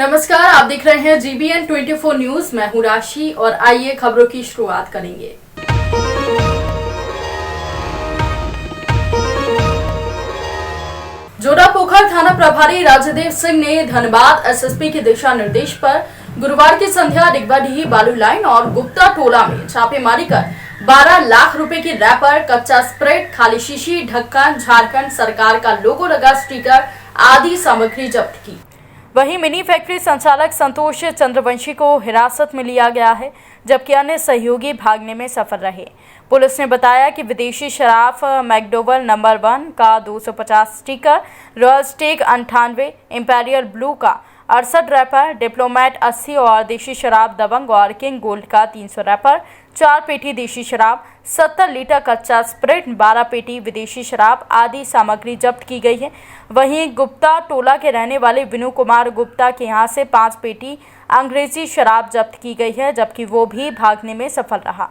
नमस्कार, आप देख रहे हैं GBN 24 न्यूज। मैं हूं राशि और आइए खबरों की शुरुआत करेंगे। जोड़ापोखर थाना प्रभारी राजदेव सिंह ने धनबाद SSP के दिशा निर्देश पर गुरुवार की संध्या डिगवाडीह बालू लाइन और गुप्ता टोला में छापेमारी कर 12 लाख रुपए की रैपर, कच्चा स्प्रेट, खाली शीशी, ढक्कन, झारखंड सरकार का लोगो लगा स्टिकर आदि सामग्री जब्त की। वहीं मिनी फैक्ट्री संचालक संतोष चंद्रवंशी को हिरासत में लिया गया है, जबकि अन्य सहयोगी भागने में सफल रहे। पुलिस ने बताया कि विदेशी शराब मैकडोवेल नंबर 1 का 250 sticker, Royal Stag 98, Imperial Blue का 68 रैपर, डिप्लोमेट 80 और देशी शराब दबंग और किंग गोल्ड का 300 रैपर, 4 पेटी देशी शराब, 70 लीटर कच्चा स्प्रिट, 12 पेटी विदेशी शराब आदि सामग्री जब्त की गई है। वहीं गुप्ता टोला के रहने वाले विनू कुमार गुप्ता के यहां से 5 पेटी अंग्रेजी शराब जब्त की गई है, जबकि वो भी भागने में सफल रहा।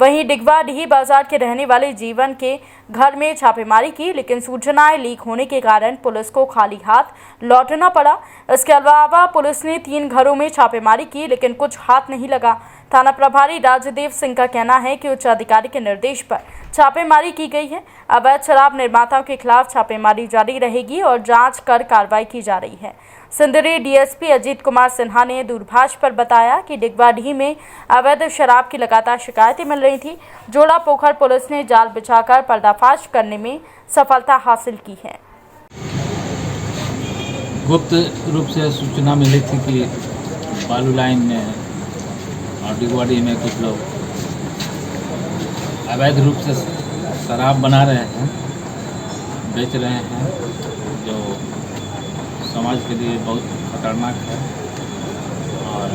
वहीं डिगवाडीह बाजार के रहने वाले जीवन के घर में छापेमारी की, लेकिन सूचनाएं लीक होने के कारण पुलिस को खाली हाथ लौटना पड़ा। इसके अलावा पुलिस ने 3 घरों में छापेमारी की, लेकिन कुछ हाथ नहीं लगा। थाना प्रभारी राजदेव सिंह का कहना है कि उच्च अधिकारी के निर्देश पर छापेमारी की गई है। अवैध शराब निर्माताओं के खिलाफ छापेमारी जारी रहेगी और जांच कर कार्रवाई की जा रही है। सिंदरी DSP अजीत कुमार सिन्हा ने दूरभाष पर बताया कि डिगवाडीह में अवैध शराब की लगातार शिकायतें मिल रही थी। जोड़ापोखर पुलिस ने जाल बिछाकर पर्दाफाश करने में सफलता हासिल की है। गुप्त रूप से सूचना मिली थी कि बालू लाइन में और डिगवाडीह में कुछ लोग अवैध रूप से शराब बना रहे हैं, बेच रहे हैं, जो समाज के लिए बहुत खतरनाक है। और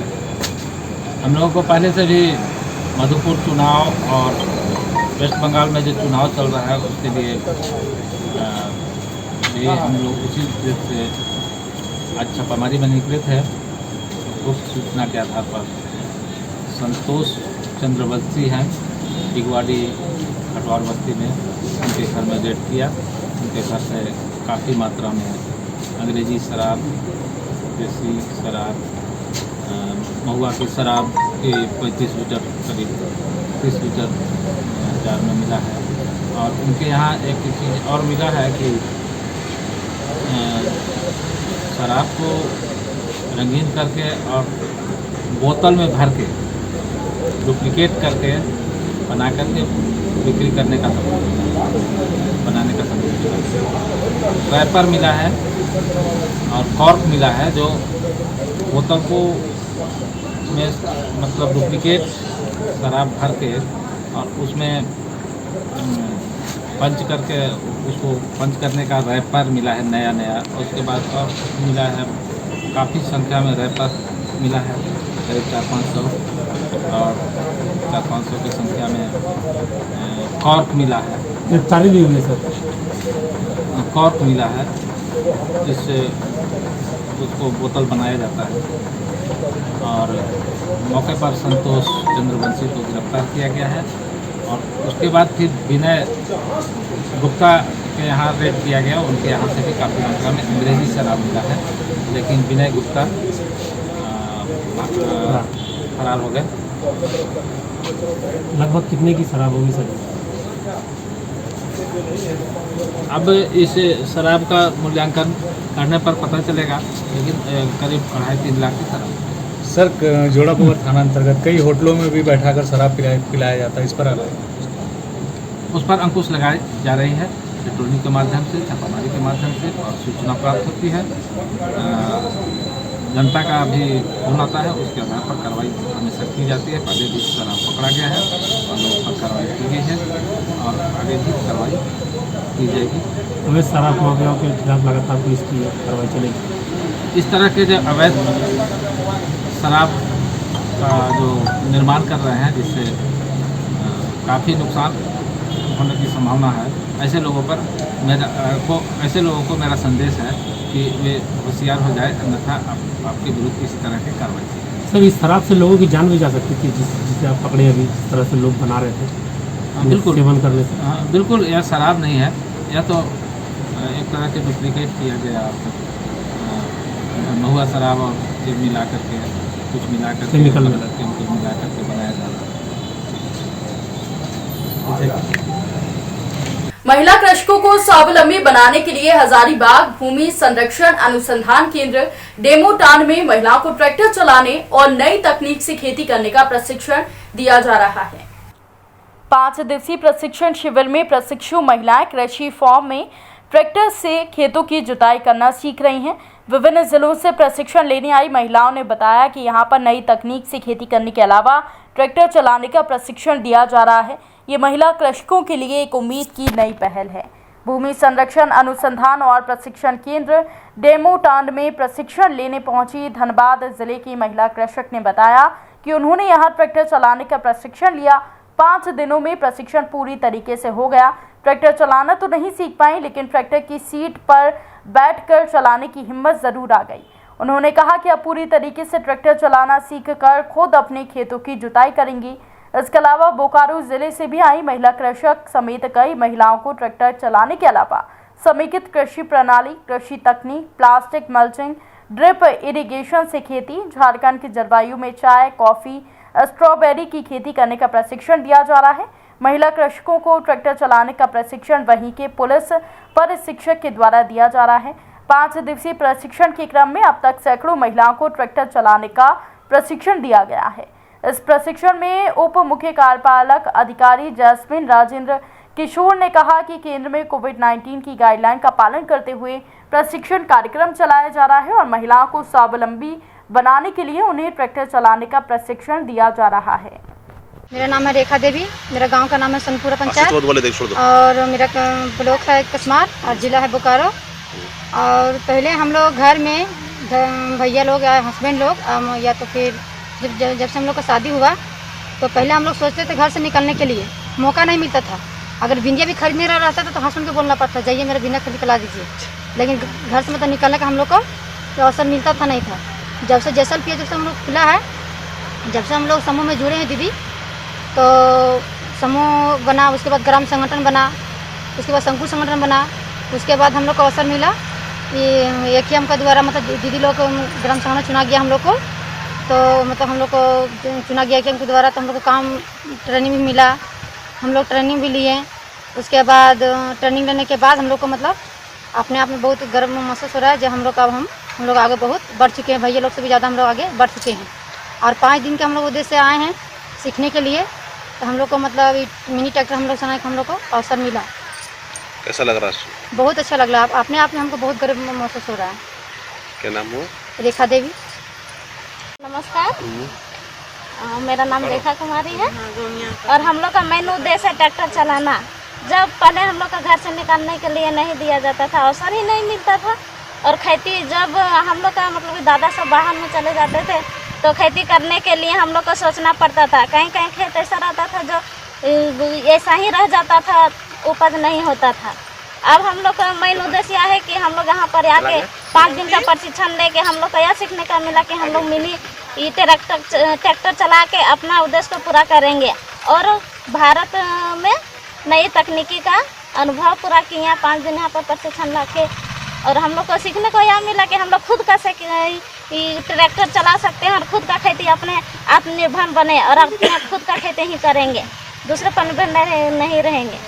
हम लोगों को पहले से भी मधुपुर चुनाव और वेस्ट बंगाल में जो चुनाव चल रहा है उसके लिए ये हम लोग उसी से आज छापामारी में निकले थे। गुप्त सूचना के आधार पर संतोष चंद्रवंशी हैं, डिगवाडीह खटवार बस्ती में, उनके घर में रेड किया। उनके घर से काफ़ी मात्रा में अंग्रेजी शराब, देसी शराब, महुआ की शराब के 35 लीटर करीब 30 लीटर जार में मिला है। और उनके यहाँ एक चीज़ और मिला है कि शराब को रंगीन करके और बोतल में भर के डुप्लीकेट करके बना करके बिक्री करने का बनाने का सबूत, रैपर मिला है और कॉर्क मिला है, जो बोतल को में मतलब डुप्लीकेट शराब भर के और उसमें पंच करके उसको पंच करने का रैपर मिला है नया। उसके बाद और मिला है काफ़ी संख्या में रैपर मिला है, करीब 400-500 और 400-500 की संख्या में कॉर्क मिला है। गिरफ्तारी भी हुई सर, कॉर्क मिला है, जिससे उसको बोतल बनाया जाता है। और मौके पर संतोष चंद्रवंशी को गिरफ्तार किया गया है। और उसके बाद फिर विनय गुप्ता के यहाँ रेड किया गया। उनके यहाँ से भी काफ़ी मात्रा में अंग्रेजी शराब मिला है, लेकिन विनय गुप्ता फरार हो गए। लगभग कितने की शराब होगी सर? अब इस शराब का मूल्यांकन करने पर पता चलेगा, लेकिन करीब 2.5-3 लाख की शराब। सर, जोड़ापोखर थाना अंतर्गत कई होटलों में भी बैठाकर शराब पिलाया जाता है, इस पर उस पर अंकुश लगाई जा रही है। पेट्रोलिंग के माध्यम से, छापामारी के माध्यम से और सूचना प्राप्त होती है। जनता का भी फोन आता है, उसके आधार पर कार्रवाई हमेशा की जाती है। पहले भी शराब पकड़ा गया है और लोगों पर कार्रवाई की गई है और आगे भी कार्रवाई की जाएगी। अवैध शराब माफियाओं के खिलाफ लगातार पुलिस की कार्रवाई चलेगी। इस तरह के जो अवैध शराब का जो निर्माण कर रहे हैं, जिससे काफ़ी नुकसान होने की संभावना है, ऐसे लोगों को मेरा संदेश है कि वे होशियार हो जाए, अन्यथा आपके विरुद्ध इसी तरह की कार्रवाई की। सर, इस शराब से लोगों की जान भी जा सकती थी, जिससे आप पकड़े अभी जिस तरह से लोग बना रहे थे। बिल्कुल सेवन करने से। हाँ, बिल्कुल, यह शराब नहीं है, यह तो एक तरह के डुप्लीकेट किया गया महुआ शराब और से मिला करके कुछ मिला करके केमिकल कलर मिला। केमिकल मिला करके बनाया जा रहा है। महिला कृषकों को स्वावलंबी बनाने के लिए हजारीबाग भूमि संरक्षण अनुसंधान केंद्र डेमोटान में महिलाओं को ट्रैक्टर चलाने और नई तकनीक से खेती करने का प्रशिक्षण दिया जा रहा है। 5 दिवसीय प्रशिक्षण शिविर में प्रशिक्षु महिलाएं कृषि फॉर्म में ट्रैक्टर से खेतों की जुताई करना सीख रही हैं। विभिन्न जिलों से प्रशिक्षण लेने आई महिलाओं ने बताया कि यहां पर नई तकनीक से खेती करने के अलावा ट्रैक्टर चलाने का प्रशिक्षण दिया जा रहा है। ये महिला कृषकों के लिए एक उम्मीद की नई पहल है। भूमि संरक्षण अनुसंधान और प्रशिक्षण केंद्र डेमोटांड में प्रशिक्षण लेने पहुंची धनबाद जिले की महिला कृषक ने बताया कि उन्होंने यहां ट्रैक्टर चलाने का प्रशिक्षण लिया। 5 दिनों में प्रशिक्षण पूरी तरीके से हो गया। ट्रैक्टर चलाना तो नहीं सीख पाई, लेकिन ट्रैक्टर की सीट पर बैठकर चलाने की हिम्मत जरूर आ गई। उन्होंने कहा कि अब पूरी तरीके से ट्रैक्टर चलाना सीखकर खुद अपने खेतों की जुताई करेंगी। इसके अलावा बोकारो जिले से भी आई महिला कृषक समेत कई महिलाओं को ट्रैक्टर चलाने के अलावा समेकित कृषि प्रणाली, कृषि तकनीक, प्लास्टिक मल्चिंग, ड्रिप इरिगेशन से खेती, झारखंड की जलवायु में चाय, कॉफी, स्ट्रॉबेरी की खेती करने का प्रशिक्षण दिया जा रहा है। महिला कृषकों को ट्रैक्टर चलाने का प्रशिक्षण वहीं के पुलिस प्रशिक्षक के द्वारा दिया जा रहा है। 5 दिवसीय प्रशिक्षण के क्रम में अब तक सैकड़ों महिलाओं को ट्रैक्टर चलाने का प्रशिक्षण दिया गया है। इस प्रशिक्षण में उप मुख्य कार्यपालक अधिकारी जैस्मिन राजेंद्र किशोर ने कहा कि केंद्र में कोविड-19 की गाइडलाइन का पालन करते हुए प्रशिक्षण कार्यक्रम चलाया जा रहा है और महिलाओं को स्वावलंबी बनाने के लिए उन्हें ट्रैक्टर चलाने का प्रशिक्षण दिया जा रहा है। मेरा नाम है रेखा देवी, मेरा गांव का नाम है सोनपुरा पंचायत और मेरा ब्लॉक है कसमार और जिला है बोकारो। और पहले हम लोग घर में भैया लोग या हस्बैंड लोग या तो फिर जब से हम लोग का शादी हुआ तो पहले हम लोग सोचते थे घर से निकलने के लिए मौका नहीं मिलता था। अगर बिंदिया भी खरीदने रहता था तो हस्बैंड को बोलना पड़ता, जाइए मेरा बिना खरीद कला दीजिए। लेकिन घर से मतलब निकलने का हम लोग को तो अवसर मिलता था नहीं था। जब से जैसलमेर जब से हम लोग खुला है, जब से हम लोग समूह में जुड़े हैं दीदी, तो समूह बना, उसके बाद ग्राम संगठन बना, उसके बाद संकुल संगठन बना। उसके बाद हम लोग को अवसर मिला ये AKM का द्वारा, मतलब दीदी लोग ग्राम संगठन चुना गया हम लोग को, तो मतलब हम लोग को चुना गया AKM के द्वारा, तो हम लोग को काम ट्रेनिंग भी मिला, हम लोग ट्रेनिंग भी लिए। उसके बाद ट्रेनिंग लेने के बाद हम लोग को मतलब अपने आप में बहुत गर्व महसूस हो रहा है, जो हम लोग अब हम लोग आगे बहुत बढ़ चुके हैं, भैया लोग से भी ज़्यादा हम लोग आगे बढ़ चुके हैं। और 5 दिन के हम लोग उद्देश्य से आए हैं सीखने के लिए, तो हम लोग को मतलब मिनी ट्रैक्टर हम लोग चलाने का हम लोग को अवसर मिला। कैसा लग रहा है? बहुत अच्छा लग रहा है, अपने आप में हमको बहुत गर्व महसूस हो रहा है। क्या नाम हुआ? रेखा देवी। नमस्कार, मेरा नाम रेखा कुमारी है और हम लोग का मेन उद्देश्य है ट्रैक्टर चलाना। जब पहले हम लोग का घर से निकालने के लिए नहीं दिया जाता था, अवसर ही नहीं मिलता था। और खेती जब हम लोग का मतलब दादा सब बाहर में चले जाते थे तो खेती करने के लिए हम लोग को सोचना पड़ता था। कहीं कहीं खेत ऐसा रहता था जो ऐसा ही रह जाता था, उपज नहीं होता था। अब हम लोग का मेन उद्देश्य यह है कि हम लोग यहाँ पर आके 5 दिन का प्रशिक्षण लेके हम लोग को यह सीखने का मिला कि हम लोग मिनी ट्रैक्टर चला के अपना उद्देश्य को पूरा करेंगे और भारत में नई तकनीकी का अनुभव पूरा किया। 5 दिन यहाँ पर प्रशिक्षण ला के और हम लोग को सीखने को यह मिला कि हम लोग खुद का ट्रैक्टर चला सकते हैं और खुद का खेती अपने आत्मनिर्भर बने और अपने खुद का खेती ही करेंगे, दूसरे पर निर्भर नहीं रहेंगे।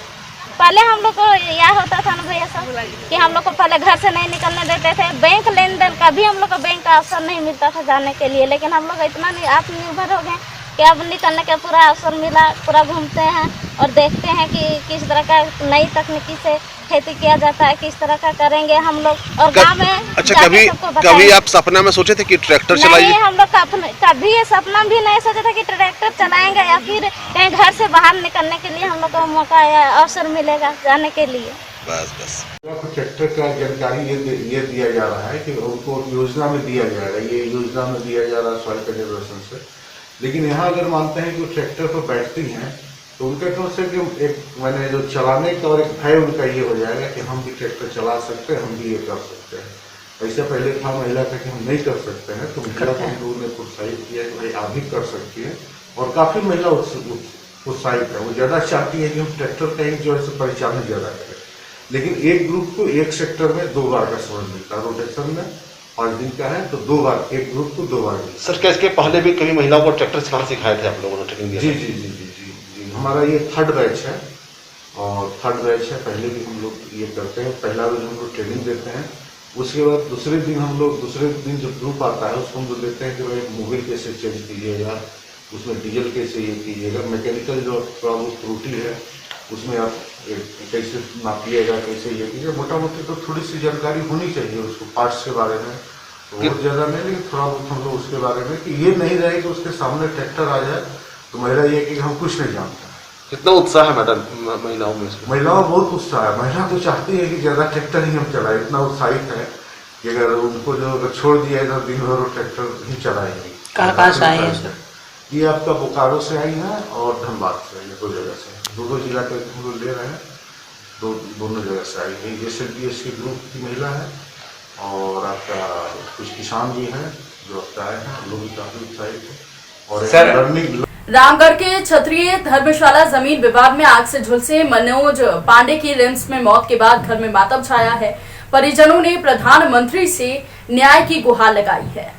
पहले हम लोग को यह होता था ना भैया सब कि हम लोग को पहले घर से नहीं निकलने देते थे, बैंक लेन देन का भी हम लोग को बैंक का अवसर नहीं मिलता था जाने के लिए। लेकिन हम लोग इतना आत्मनिर्भर हो गए कि अब निकलने का पूरा अवसर मिला, पूरा घूमते हैं और देखते हैं कि किस तरह का नई तकनीकी से खेती किया जाता है, किस तरह का करेंगे हम लोग। और गाँव में अच्छा, कभी आप सपना में सोचे थे कि ट्रैक्टर चलाइए? हम लोग कभी ये सपना भी नहीं सोचा था कि ट्रैक्टर चलाएंगे या फिर कहीं घर से बाहर निकलने के लिए हम लोग को मौका या अवसर मिलेगा जाने के लिए। बस ट्रैक्टर का जानकारी ये दिया जा रहा है कि उनको योजना में दिया जाएगा, ये योजना में दिया जा रहा है सॉइल कंजर्वेशन से। लेकिन यहाँ अगर मानते हैं कि वो ट्रैक्टर पर बैठती हैं तो उनका तो सिर्फ एक मैंने जो चलाने का और एक भय उनका ये हो जाएगा कि हम भी ट्रैक्टर चला सकते हैं, हम भी ये कर सकते हैं। ऐसे पहले था महिला का कि हम नहीं कर सकते हैं, तो महिला को हम लोगों ने प्रोत्साहित किया कि भाई आप भी कर सकती है। और काफ़ी महिला उत्साहित है, वो ज़्यादा चाहती है कि हम ट्रैक्टर का एक जो है परिचालन ज़्यादा करें। लेकिन एक ग्रुप को एक सेक्टर में 2 बार का समय मिलता है रोटेशन में, 5 दिन का है, तो 2 बार एक ग्रुप को 2 बार मिला। सर क्या इसके पहले भी कभी महिलाओं को ट्रैक्टर चलाना सिखाए थे आप लोगों ने, ट्रेनिंग दिया? जी जी जी जी जी जी हमारा ये 3rd बैच है और 3rd बैच है। पहले भी हम लोग ये करते हैं, पहला दिन हम लोग ट्रेनिंग देते हैं, उसके बाद दूसरे दिन जब ग्रुप आता है उसको हम लोग देते हैं कि भाई मोबिल कैसे चेंज कीजिएगा, उसमें डीजल कैसे ये कीजिएगा, मैकेनिकल जो थोड़ा बहुत त्रुटि है उसमें आप कैसे नापिएगा, कैसे ये कीजिए। मोटा मोटी तो थोड़ी सी जानकारी होनी चाहिए उसको पार्ट्स के बारे में, बहुत ज़्यादा नहीं लेकिन थोड़ा बहुत हम लोग उसके बारे में, कि ये नहीं रहे कि उसके सामने ट्रैक्टर आ जाए तो महिला ये कि हम कुछ नहीं जानते। कितना उत्साह है मैडम महिलाओं में? महिलाओं बहुत उत्साह है, महिला तो चाहती है कि ज़्यादा ट्रैक्टर ही हम चलाएं, इतना उत्साहित है कि अगर उनको जो अगर छोड़ दिया तो दिन भर वो ट्रैक्टर ही चलाएंगे। कहाँ से आई है सर? ये आपका बोकारो से आई है और धनबाद से, ये 2 जगह से, 2 जिला के हम लोग ले रहे हैं, दोनों जगह से आई है। ये SLPS के ग्रुप की महिला है और आपका कुछ किसान भी हैं जो आपका आए हैं, हम लोग भी काफ़ी उत्साहित हैं। और लर्निंग रामगढ़ के क्षत्रिय धर्मशाला जमीन विवाद में आग से झुलसे मनोज पांडे की रिम्स में मौत के बाद घर में मातम छाया है। परिजनों ने प्रधानमंत्री से न्याय की गुहार लगाई है।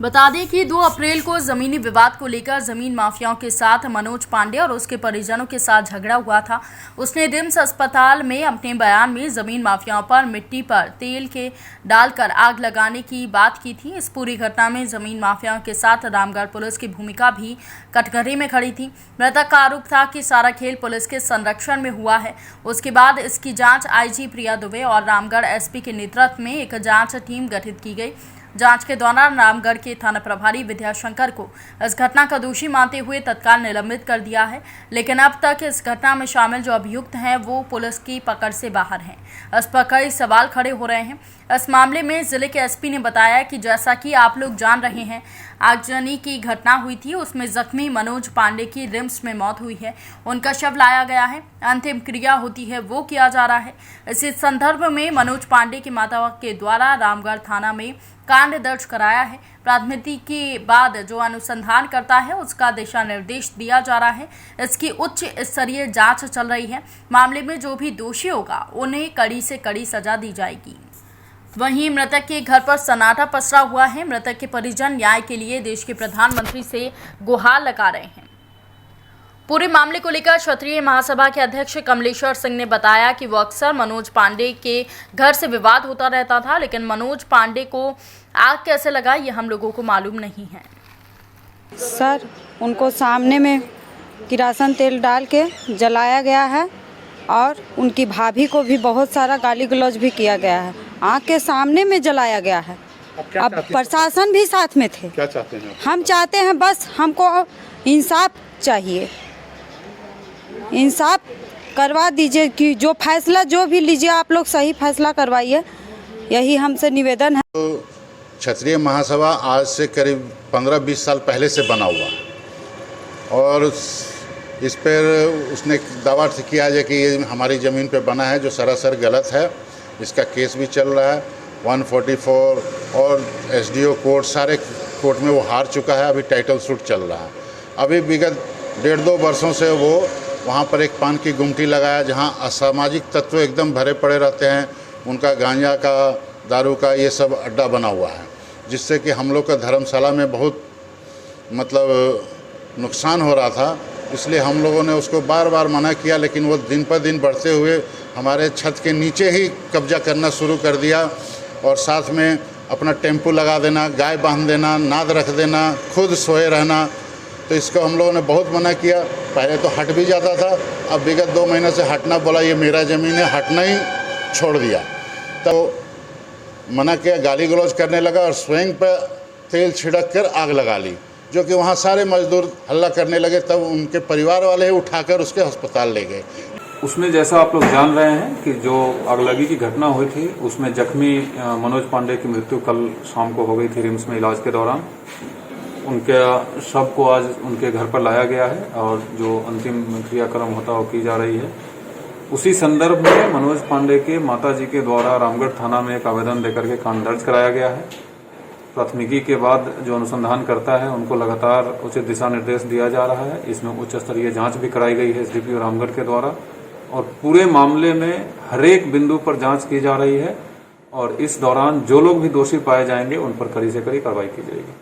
बता दें कि 2 अप्रैल को जमीनी विवाद को लेकर जमीन माफियाओं के साथ मनोज पांडे और उसके परिजनों के साथ झगड़ा हुआ था। उसने रिम्स अस्पताल में अपने बयान में जमीन माफियाओं पर मिट्टी पर तेल के डालकर आग लगाने की बात की थी। इस पूरी घटना में जमीन माफियाओं के साथ रामगढ़ पुलिस की भूमिका भी कटघरे में खड़ी थी। मृतक का आरोप था कि सारा खेल पुलिस के संरक्षण में हुआ है। उसके बाद इसकी जांच IG प्रिया दुबे और रामगढ़ SP के नेतृत्व में एक जांच टीम गठित की गई। जांच के दौरान रामगढ़ के थाना प्रभारी विद्याशंकर को इस घटना का दोषी मानते हुए तत्काल निलंबित कर दिया है, लेकिन अब तक इस घटना में शामिल जो अभियुक्त हैं वो पुलिस की पकड़ से बाहर हैं। इस पर कई सवाल खड़े हो रहे हैं। इस मामले में जिले के SP ने बताया कि जैसा कि आप लोग जान रहे हैं, आगजनी की घटना हुई थी, उसमें जख्मी मनोज पांडे की रिम्स में मौत हुई है। उनका शव लाया गया है, अंतिम क्रिया होती है वो किया जा रहा है। इसी संदर्भ में मनोज पांडे की माता के द्वारा रामगढ़ थाना में कांड दर्ज कराया है। प्राथमिकी के बाद जो अनुसंधान करता है उसका दिशा निर्देश दिया जा रहा है। इसकी उच्च स्तरीय जांच चल रही है। मामले में जो भी दोषी होगा उन्हें कड़ी से कड़ी सजा दी जाएगी। वहीं मृतक के घर पर सन्नाटा पसरा हुआ है। मृतक के परिजन न्याय के लिए देश के प्रधानमंत्री से गुहार लगा रहे हैं। पूरे मामले को लेकर क्षत्रिय महासभा के अध्यक्ष कमलेश्वर सिंह ने बताया कि वो अक्सर मनोज पांडे के घर से विवाद होता रहता था, लेकिन मनोज पांडे को आग कैसे लगा ये हम लोगों को मालूम नहीं है। सर, उनको सामने में किरासन तेल डाल के जलाया गया है और उनकी भाभी को भी बहुत सारा गाली गलौज भी किया गया है। आँख के सामने में जलाया गया है। अब प्रशासन भी साथ में थे। क्या चाहते हैं? हम चाहते हैं बस हमको इंसाफ चाहिए, इंसाफ करवा दीजिए कि जो फैसला जो भी लीजिए आप लोग सही फैसला करवाइए, यही हमसे निवेदन है। तो क्षत्रिय महासभा आज से करीब 15-20 साल पहले से बना हुआ और इस पर उसने दावा किया है कि ये हमारी ज़मीन पे बना है, जो सरासर गलत है। इसका केस भी चल रहा है 144 और SDO कोर्ट, सारे कोर्ट में वो हार चुका है। अभी टाइटल सूट चल रहा है। अभी विगत 1.5-2 वर्षों से वो वहाँ पर एक पान की गुमटी लगाया जहाँ असामाजिक तत्व एकदम भरे पड़े रहते हैं। उनका गांजा का, दारू का ये सब अड्डा बना हुआ है, जिससे कि हम लोग का धर्मशाला में बहुत नुकसान हो रहा था। इसलिए हम लोगों ने उसको बार बार मना किया, लेकिन वो दिन पर दिन बढ़ते हुए हमारे छत के नीचे ही कब्जा करना शुरू कर दिया और साथ में अपना टेम्पू लगा देना, गाय बांध देना, नाद रख देना, खुद सोए रहना। तो इसको हम लोगों ने बहुत मना किया। पहले तो हट भी जाता था, अब विगत 2 महीने से हटना बोला, ये मेरा ज़मीन है, हटना ही छोड़ दिया। तो मना किया, गाली गलौज करने लगा और स्वयं पर तेल छिड़क कर आग लगा ली, जो कि वहाँ सारे मजदूर हल्ला करने लगे। तब उनके परिवार वाले ही उठाकर उसके अस्पताल ले गए। उसमें जैसा आप लोग जान रहे हैं कि जो आगलगी की घटना हुई थी उसमें जख्मी मनोज पांडे की मृत्यु कल शाम को हो गई थी रिम्स में इलाज के दौरान। उनके शव को आज उनके घर पर लाया गया है और जो अंतिम क्रियाक्रम होता वो की जा रही है। उसी संदर्भ में मनोज पांडे के माताजी के द्वारा रामगढ़ थाना में एक आवेदन देकर के कांड दर्ज कराया गया है। प्राथमिकी के बाद जो अनुसंधान करता है उनको लगातार उचित दिशा निर्देश दिया जा रहा है। इसमें उच्च स्तरीय जांच भी कराई गई है SDPO रामगढ़ के द्वारा और पूरे मामले में हरेक बिंदु पर जांच की जा रही है और इस दौरान जो लोग भी दोषी पाए जाएंगे उन पर कड़ी से कड़ी कार्रवाई की जाएगी।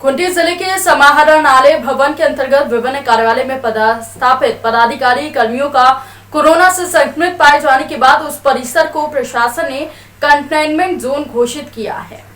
खूंटी जिले के समाहरणालय भवन के अंतर्गत विभिन्न कार्यालय में पदस्थापित पदाधिकारी कर्मियों का कोरोना से संक्रमित पाए जाने के बाद उस परिसर को प्रशासन ने कंटेनमेंट जोन घोषित किया है।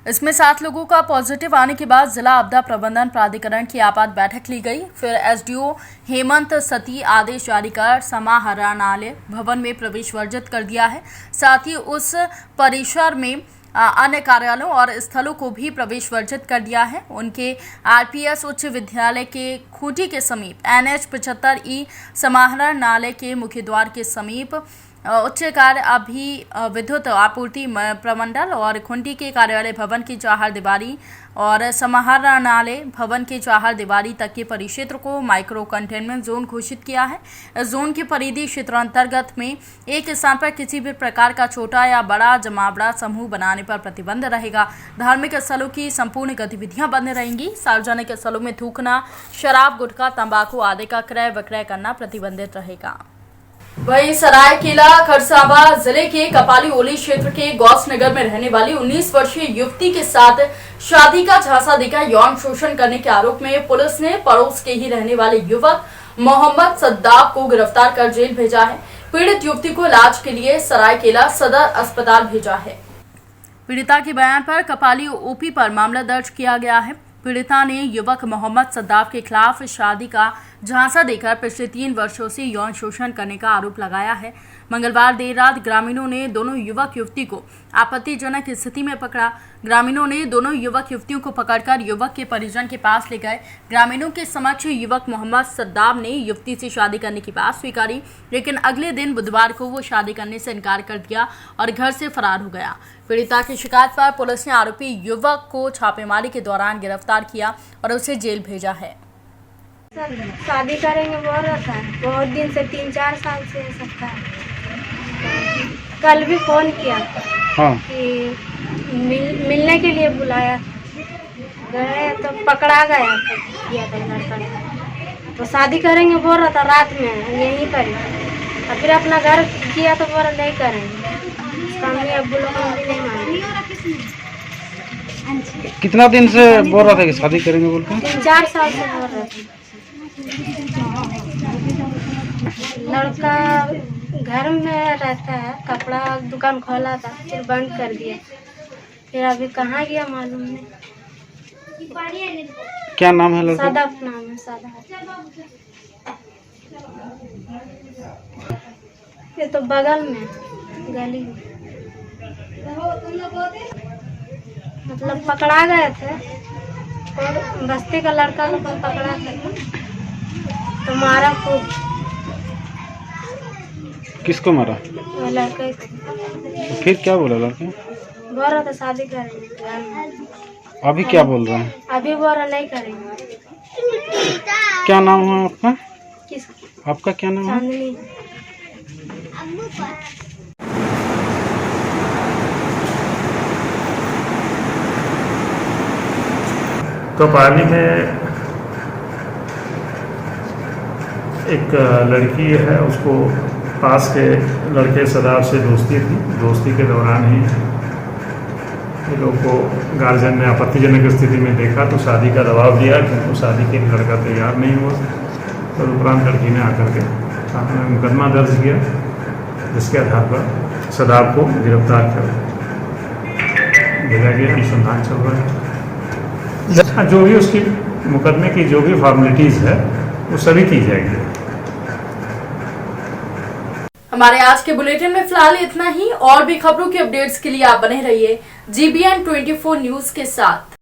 इसमें 7 लोगों का पॉजिटिव आने के बाद जिला आपदा प्रबंधन प्राधिकरण की आपात बैठक ली गई। फिर एसडीओ हेमंत सती आदेश जारी कर समाहरणालय भवन में प्रवेश वर्जित कर दिया है। साथ ही उस परिसर में अन्य कार्यालयों और स्थलों को भी प्रवेश वर्जित कर दिया है। उनके आरपीएस उच्च विद्यालय के खूंटी के समीप NH 75E समाहरणालय के मुख्य द्वार के समीप उच्च कार्य विद्युत आपूर्ति प्रमंडल और खूंटी के कार्यालय भवन की चार दीवारी और समाहरणालय भवन के चार दीवारी तक के परिक्षेत्र को माइक्रो कंटेनमेंट जोन घोषित किया है। इस जोन के परिधि क्षेत्र अंतर्गत में एक स्थान पर किसी भी प्रकार का छोटा या बड़ा जमावड़ा समूह बनाने पर प्रतिबंध रहेगा। धार्मिक स्थलों की संपूर्ण गतिविधियां बंद रहेंगी। सार्वजनिक स्थलों में थूकना, शराब, गुटखा, तंबाकू आदि का क्रय विक्रय करना प्रतिबंधित रहेगा। वहीं सरायकेला खरसावां जिले के कपाली ओली क्षेत्र के गौस नगर में रहने वाली 19 वर्षीय युवती के साथ शादी का झांसा देकर यौन शोषण करने के आरोप में पुलिस ने पड़ोस के ही रहने वाले युवक मोहम्मद सद्दाब को गिरफ्तार कर जेल भेजा है। पीड़ित युवती को इलाज के लिए सरायकेला सदर अस्पताल भेजा है। पीड़िता के बयान पर कपाली ओपी पर मामला दर्ज किया गया है। पीड़िता ने युवक मोहम्मद सद्दाब के खिलाफ शादी का झांसा देकर पिछले 3 वर्षों से यौन शोषण करने का आरोप लगाया है। मंगलवार देर रात ग्रामीणों ने दोनों युवक युवती को आपत्तिजनक स्थिति में पकड़ा। ग्रामीणों ने दोनों युवक युवतियों को पकड़कर युवक के परिजन के पास ले गए। ग्रामीणों के समक्ष युवक मोहम्मद सद्दाब ने युवती से शादी करने की बात स्वीकारी, लेकिन अगले दिन बुधवार को वो शादी करने से इनकार कर दिया और घर से फरार हो गया। पीड़िता की शिकायत पर पुलिस ने आरोपी युवक को छापेमारी के दौरान गिरफ्तार किया और उसे जेल भेजा है। शादी करेंगे बोल रहा था, बहुत दिन से 3-4 साल से सकता है। कल भी फोन किया कि मिलने के लिए बुलाया, गए तो पकड़ा गया था लड़का। तो शादी करेंगे बोल रहा था, रात में यहीं करेंगे। और फिर अपना घर किया तो बोला नहीं करेंगे। मम्मी अब्बू लोग भी नहीं माने। कितना दिन से बोल रहा था कि शादी करेंगे बोल के? 3-4 साल से बोल रहा था। लड़का घर में रहता है, कपड़ा दुकान खोला था, फिर बंद कर दिया। फिर अभी कहाँ गया मालूम नहीं। क्या नाम है लड़का? सादाब नाम है, सादाब। ये तो बगल में गली में, मतलब पकड़ा गए थे और बस्ती का लड़का को पकड़ा था तो मारा खूब। किसको मारा? वो लड़के। फिर क्या बोला लड़के? बोल रहा था शादी करेंगे। अभी क्या बोल रहे हैं? अभी बोल रहा नहीं करेंगे। क्या नाम है आपका? किस? आपका क्या नाम है? चांदनी। कपाली में एक लड़की है, उसको पास के लड़के सदाब से दोस्ती थी। दोस्ती के दौरान ही ये लोग को गार्जियन ने आपत्तिजनक स्थिति में देखा तो शादी का दबाव दिया, किंतु शादी के लिए लड़का तैयार नहीं हुआ। तो उपरांत लड़की ने आकर के थाने में मुकदमा दर्ज किया, जिसके आधार पर सदाब को गिरफ्तार कर भेजा गया। अनुसंधान चल रहा है। जो भी उसकी मुकदमे की जो भी फॉर्मेलिटीज़ है वो सभी की जाएगी। हमारे आज के बुलेटिन में फिलहाल इतना ही। और भी खबरों के अपडेट्स के लिए आप बने रहिए GBN 24 न्यूज के साथ।